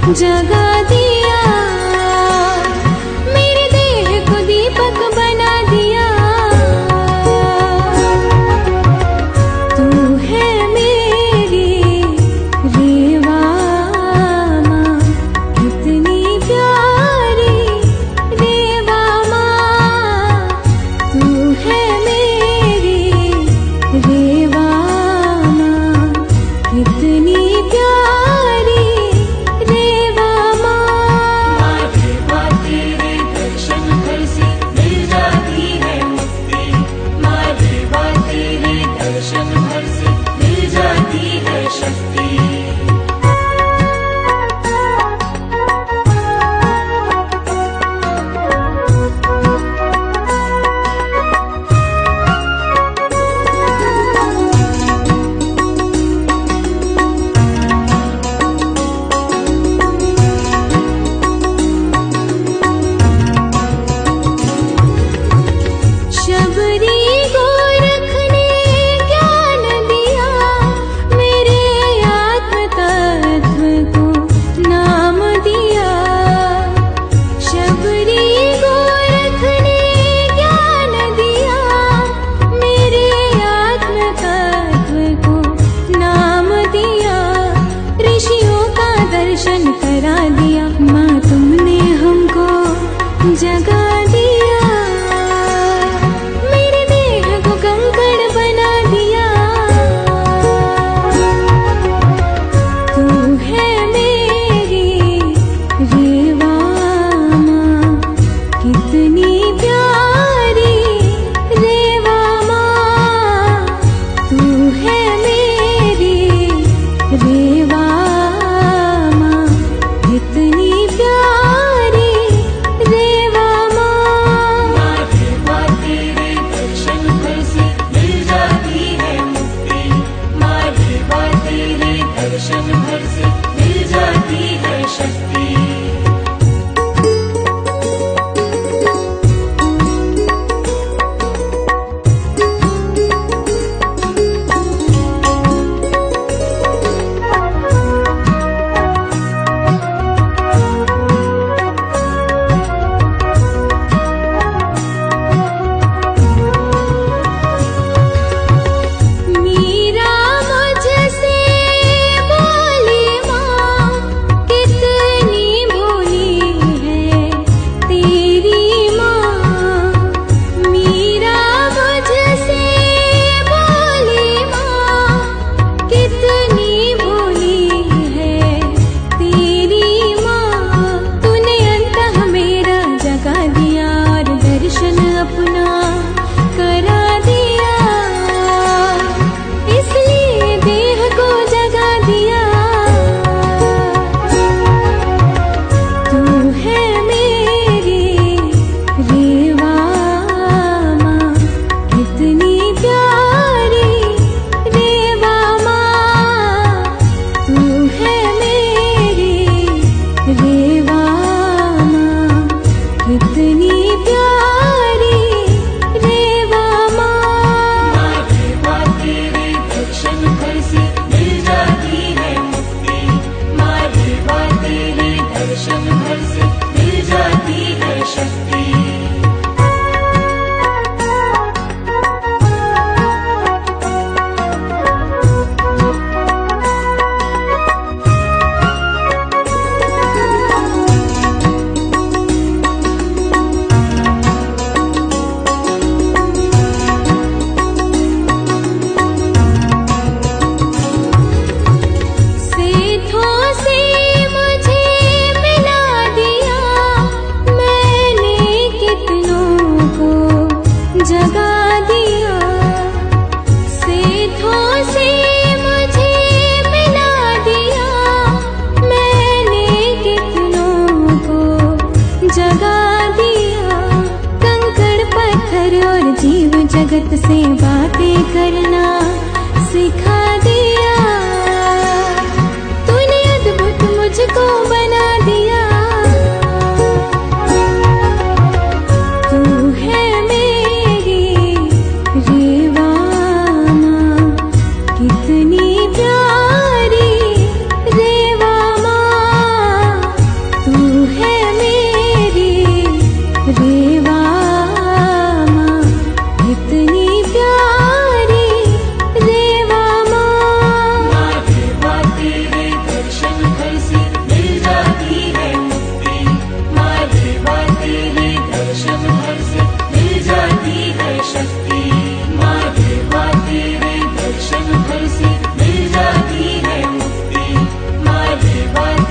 जगा दिया, मेरे देह को दीपक बना दिया। तू है मेरी रेवा माँ, कितनी प्यारी रेवा माँ। तू है मेरी रेवा माँ, कितनी प्यारी रेवा माँ। रेवा तेरे दर्शन भर से मिल जाती है मुक्ति। माँ रेवा तेरे दर्शन भर से मिल जाती है शक्ति। शबरी गोरख ने ज्ञान दिया, मेरे आत्म तत्व को नाम दिया। शबरी गोरख ने ज्ञान दिया, मेरे आत्म तत्व को नाम दिया। ऋषियों का दर्शन करा दिया, माँ तुमने हमको जगा दिया। मेरे देह को कंकड़ बना दिया। तू है मेरी रेवा माँ, कितनी प्यारी रेवा माँ। तू है मेरी रेवा माँ, कितनी प्यारी रेवा माँ। रेवा तेरे दर्शन भर से मिल जाती है मुक्ति। माँ रेवा तेरे दर्शन भर से मिल जाती है शक्ति। मीरा मुझसे बोली माँ, कितनी भोली है तेरी माँ। मीरा मुझसे बोली माँ, कितनी भोली है तेरी माँ। तूने अंतः मेरा जगा दिया और दर्शन अपना करा दिया, इसलिए देह को जगा दिया। तू है मेरी रेवा माँ, कितनी प्यारी रेवा माँ। तू है मेरी रेवा माँ, कितनी प्यारी रेवा माँ। रेवा तेरे दर्शन भर से मिल जाती है मुक्ति। माँ रेवा तेरे दर्शन भर से मिल जाती है शक्ति। सेठों से मुझे मिला दिया, मैंने कितनों को जगा दिया। सेठों से मुझे मिला दिया, मैंने कितनों को जगा दिया। कंकड़ पत्थर और जीव जगत से बातें करना सिखा दिया। तूने अद्भुत मुझको बना दिया। तू है मेरी रेवा माँ, कितनी प्यारी रेवा माँ।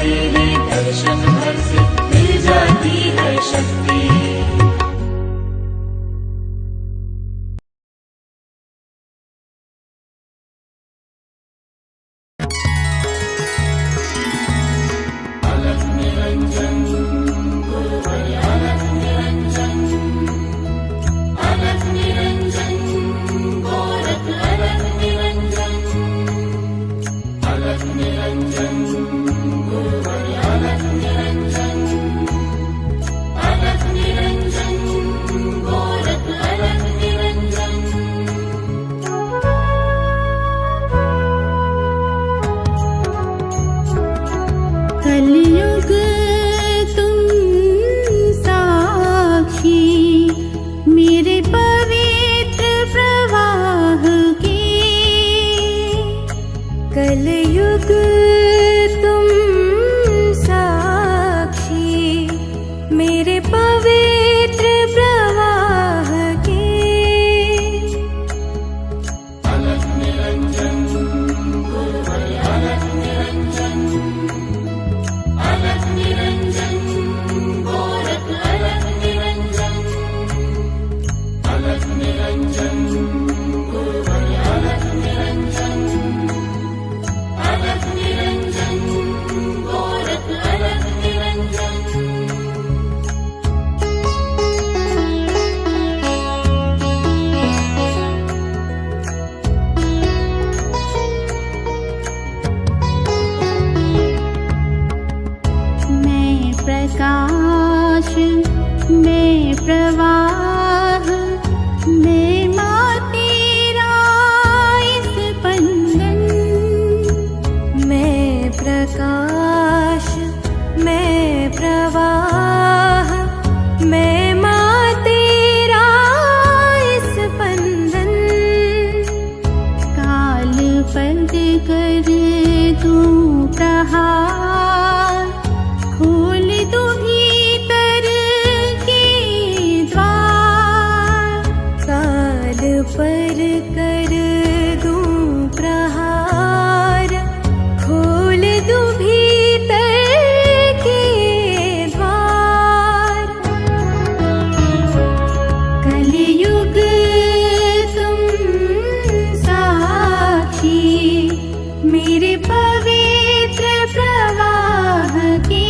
तेरे दर्शन भर से मिल जाती है शक्ति। अलख निरंजन गुरुवर अलख निरंजन, अलख निरंजन गोरख अलख निरंजन, अलख निरंजन गुरुवर अलख निरंजन, अलख निरंजन गोरख अलख निरंजन। कलयुग तुम साक्षी मेरे पवित्र प्रवाह के, कलयुग तुम साक्षी मेरे पवित्र प्रवाह के। अलख निरंजन गुरुवर अलख निरंजन, अलख निरंजन गोरख अलख निरंजन, अलख निरंजन गुरुवर अलख निरंजन, अलख निरंजन गोरख अलख निरंजन। मैं प्रकाश मैं प्रवाह मैं माँ तेरा इस बंधन, मैं प्रकाश मैं प्रवाह मैं माँ तेरा इस बंधन। काल पद कर दूं प्रहार, खोल दो भीतर के द्वार, काल पर कर दूं प्रहार, खोल दो भीतर के द्वार। कलयुग तुम साक्षी मेरे पवित्र प्रवाह के।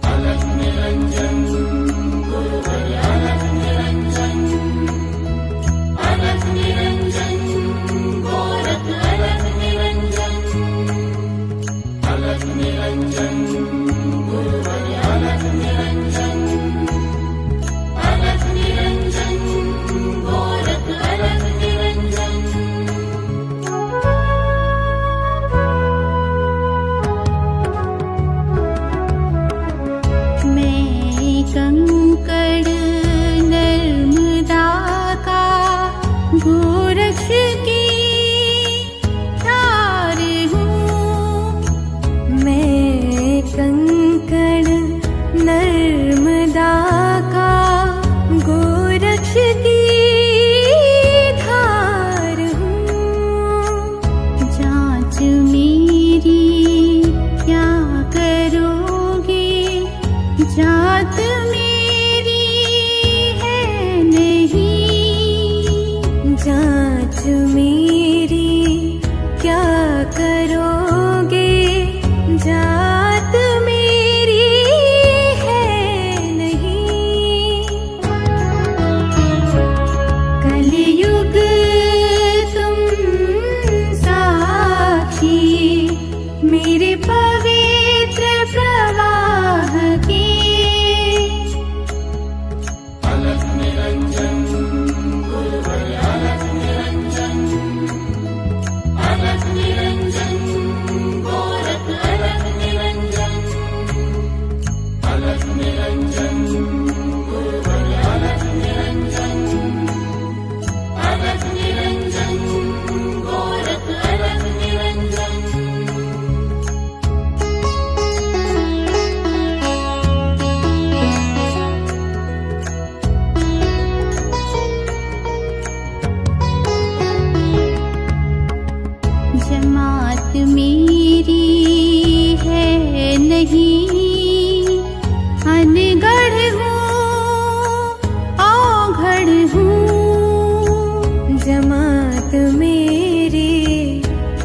अलख निरंजन गुरुवर अलख निरंजन, अलख निरंजन गोरख अलख निरंजन, अलख निरंजन गुरुवर अलख निरंजन, अलख निरंजन गोरख अलख निरंजन। मैं कंकड़ नर्मदा का गोरक्ष की धार हूँ, मैं कंकड़ नर्मदा का गोरक्ष की धार हूँ। जांच मेरी क्या करोगे, जात मेरी है नहीं, जांच मेरी क्या करोगे, जात मेरी है नहीं। कलयुग तुम साक्षी मेरे पवित्र प्रवाह के। अलख निरंजन गुरुवर अलख निरंजन, अलख निरंजन गोरख अलख निरंजन, अलख निरंजन गुरुवर अलख निरंजन, अलख निरंजन गोरख अलख निरंजन। नहीं अनगढ़ हूँ औघड़ हूँ जमात मेरी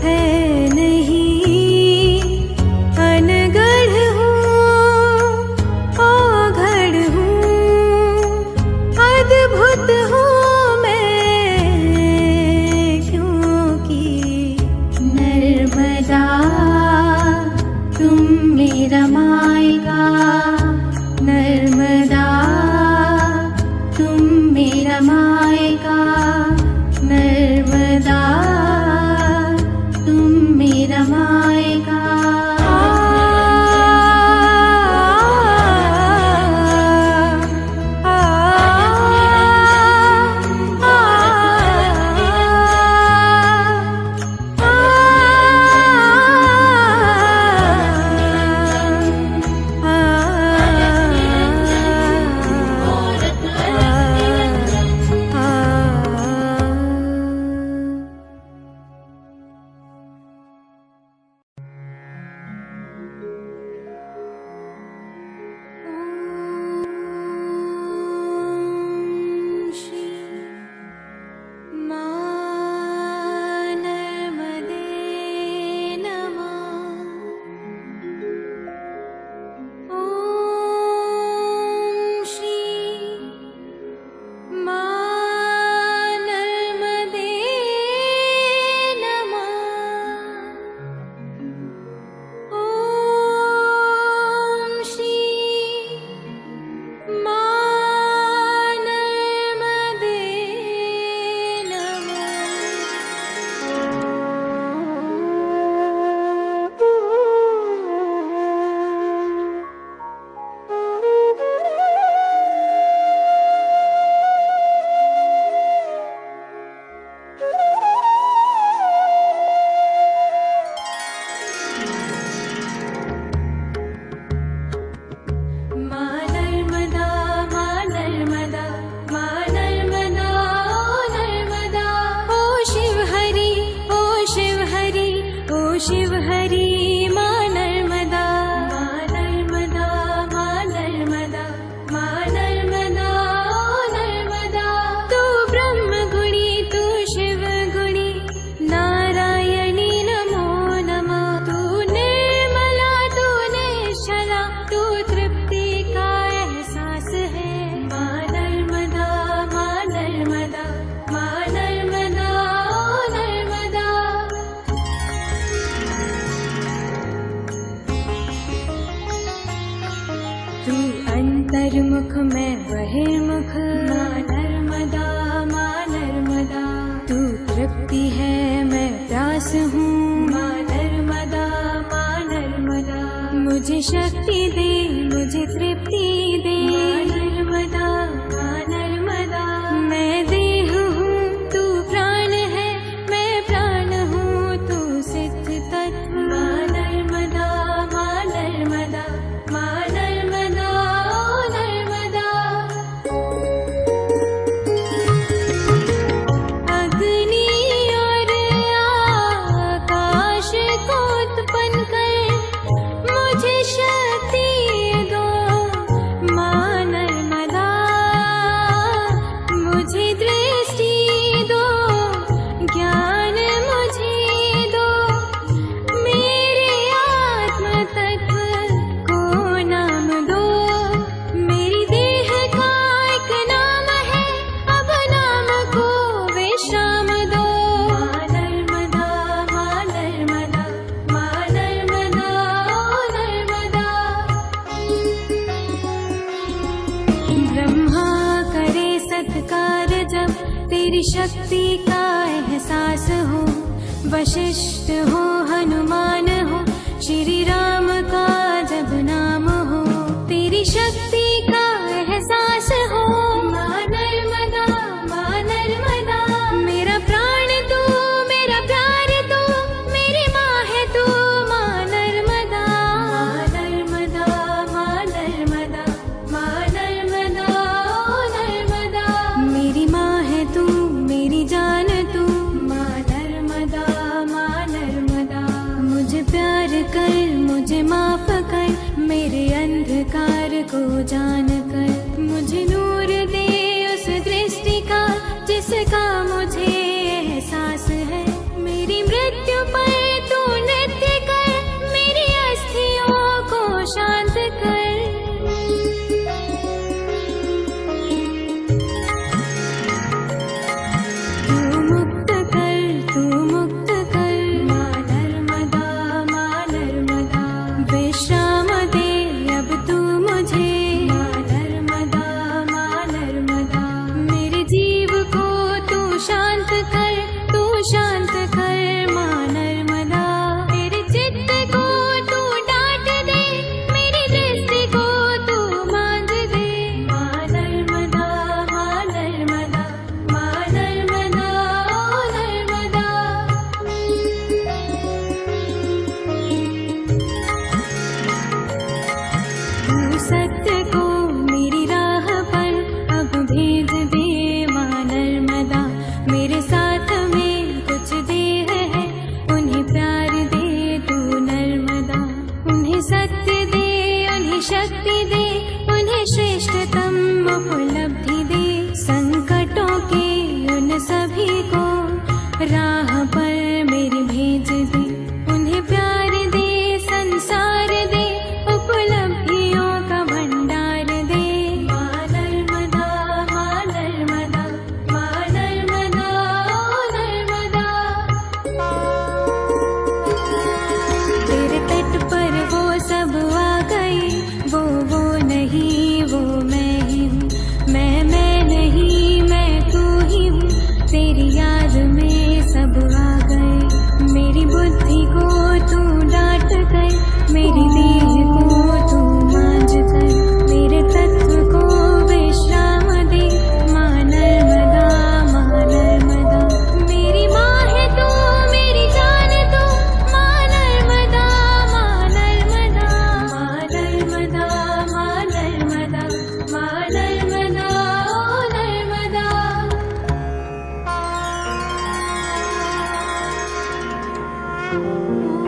है नहीं अनगढ़ हूँ औघड़ हूँ अद्भुत हूँ मैं क्योंकि नर्मदा तुम मेरा मायका नर्मदा तुम मेरा मायका नर्मदा तुम मेरा मायका शिव हरि माँ नर्मदा माँ नर्मदा माँ नर्मदा माँ नर्मदा ओ नर्मदा तू ब्रह्म गुणी तू शिव गुणी नारायणी नमो नमः तू निर्मला तू निश्चला तू तृप्ति का एहसास है माँ नर्मदा माँ नर्मदा माँ नर्मदा ओ नर्मदा तू अंतर्मुख मैं बहिर्मुख माँ नर्मदा माँ नर्मदा तू तृप्ति है मैं प्यास हूँ माँ नर्मदा माँ नर्मदा मुझे शक्ति दे मुझे तृप्ति दे माँ नर्मदा माँ नर्मदा मैं देह हूँ तू प्राण है मैं प्राण हूँ तू सिद्ध तत्व माँ नर्मदा माँ नर्मदा माँ नर्मदा ओ नर्मदा अग्नि और आकाश को उत्पन्न कर मुझे शक्ति दो माँ नर्मदा मुझे दृष्टि दो ज्ञान मुझे दो मेरे आत्म तत्व को नाम दो मेरी देह का एक नाम है अब नाम को विश्राम दो माँ नर्मदा माँ नर्मदा माँ नर्मदा ओ नर्मदा ब्रह्मा करे सत्कार जब तेरी शक्ति का एहसास हो वशिष्ठ हो हनुमान हो श्री राम का जब नाम हो तेरी शक्ति का एहसास हो माँ नर्मदा मेरा प्राण तू मेरा प्यार तू मेरी माँ है तू माँ नर्मदा माँ नर्मदा माँ नर्मदा माँ नर्मदा ओ नर्मदा मेरी माँ है तू मेरी जान तू माँ नर्मदा प्यार कर मुझे माफ कर, मेरे अंधकार को जान कर। मुझे नूर दे उस दृष्टि का जिसका मुझे एहसास है। मेरी मृत्यु पर तू नृत्य कर, मेरी अस्थियों को शांत कर। सत्य को मेरी राह पर अब भेज दे मां नर्मदा। मेरे साथ में कुछ देह है, उन्हें प्यार दे तू नर्मदा। उन्हें सत्य दे, उन्हें शक्ति दे, उन्हें श्रेष्ठतम उपलब्धि दे। संकटों के उन सभी को राह पर मेरी भेज दे। उन्हें प्यार दे, संसार दे, उपलब्धियों का भंडार दे। मां नर्मदा, मां नर्मदा, मां नर्मदा, ओ नर्मदा। तेरे तट पर वो सब आ गए, वो नहीं, वो मैं ही हूँ। मैं नहीं, मैं तू ही हूँ। तेरी याद में सब आ गए। मेरी बुद्धि को तू डांट कर, मेरी देह को तू मांझ कर। मेरे तत्व को विश्राम दे मां नर्मदा, मां नर्मदा। मेरी माँ है तू, मेरी जान तू, मां नर्मदा, मां नर्मदा। मां नर्मदा, मां नर्मदा, मां नर्मदा, ओ नर्मदा। Oh